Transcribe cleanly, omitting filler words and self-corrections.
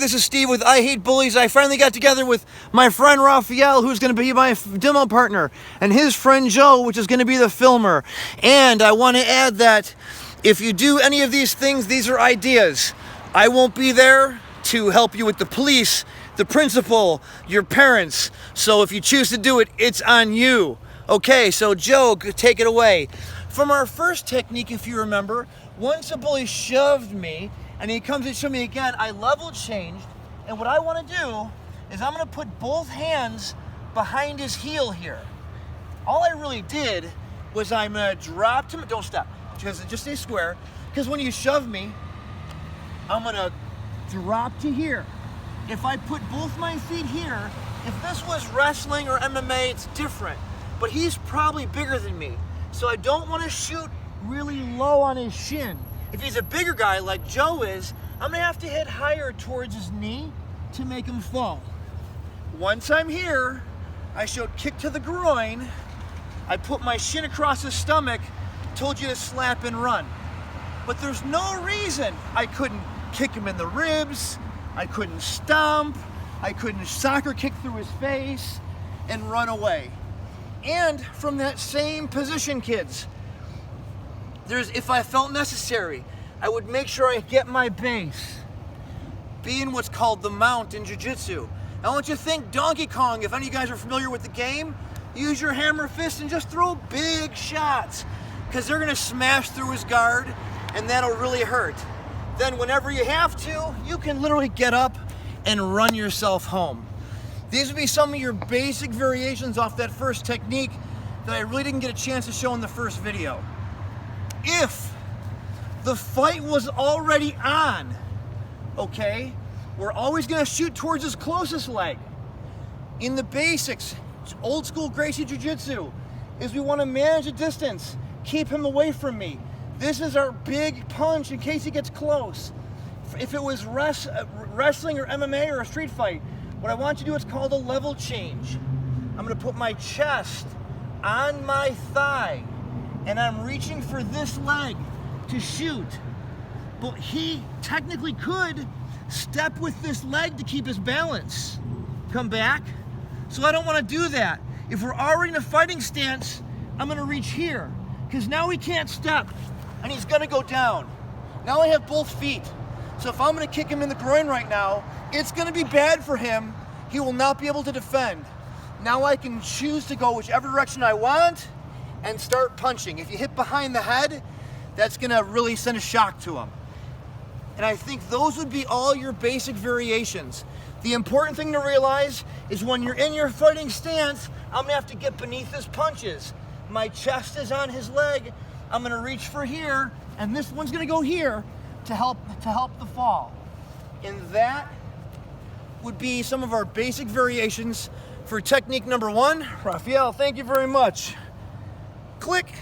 this is Steve with I Hate Bullies. I finally got together with my friend Raphael, who's going to be my demo partner, and his friend Joe, which is going to be the filmer. And I want to add that if you do any of these things, these are ideas. I won't be there to help you with the police, the principal, your parents. So if you choose to do it, it's on you. Okay, so Joe, take it away. From our first technique, if you remember, once a bully shoved me and he comes to show me again, I level changed, and what I want to do is I'm going to put both hands behind his heel here. All I really did was I'm going to drop to, don't stop, just stay square, because when you shove me, I'm going to drop to here. If I put both my feet here, if this was wrestling or MMA, it's different, but he's probably bigger than me, so I don't want to shoot really low on his shin. If he's a bigger guy like Joe is, I'm gonna have to hit higher towards his knee to make him fall. Once I'm here, I showed kick to the groin, I put my shin across his stomach, told you to slap and run. But there's no reason I couldn't kick him in the ribs, I couldn't stomp, I couldn't soccer kick through his face and run away. And from that same position, kids, if I felt necessary, I would make sure I get my base, being what's called the mount in jiu-jitsu. I want you to think Donkey Kong. If any of you guys are familiar with the game, use your hammer fist and just throw big shots, because they're gonna smash through his guard and that'll really hurt. Then whenever you have to, you can literally get up and run yourself home. These would be some of your basic variations off that first technique that I really didn't get a chance to show in the first video. If the fight was already on, okay, we're always gonna shoot towards his closest leg. In the basics, old school Gracie Jiu-Jitsu, is we wanna manage the distance, keep him away from me. This is our big punch in case he gets close. If it was wrestling or MMA or a street fight, what I want you to do is called a level change. I'm gonna put my chest on my thigh, and I'm reaching for this leg to shoot. But he technically could step with this leg to keep his balance. Come back. So I don't want to do that. If we're already in a fighting stance, I'm going to reach here, because now he can't step and he's going to go down. Now I have both feet. So if I'm going to kick him in the groin right now, it's going to be bad for him. He will not be able to defend. Now I can choose to go whichever direction I want and start punching. If you hit behind the head, that's gonna really send a shock to him. And I think those would be all your basic variations. The important thing to realize is when you're in your fighting stance, I'm gonna have to get beneath his punches. My chest is on his leg, I'm gonna reach for here, and this one's gonna go here to help the fall. And that would be some of our basic variations for technique number one. Raphael, thank you very much. Click.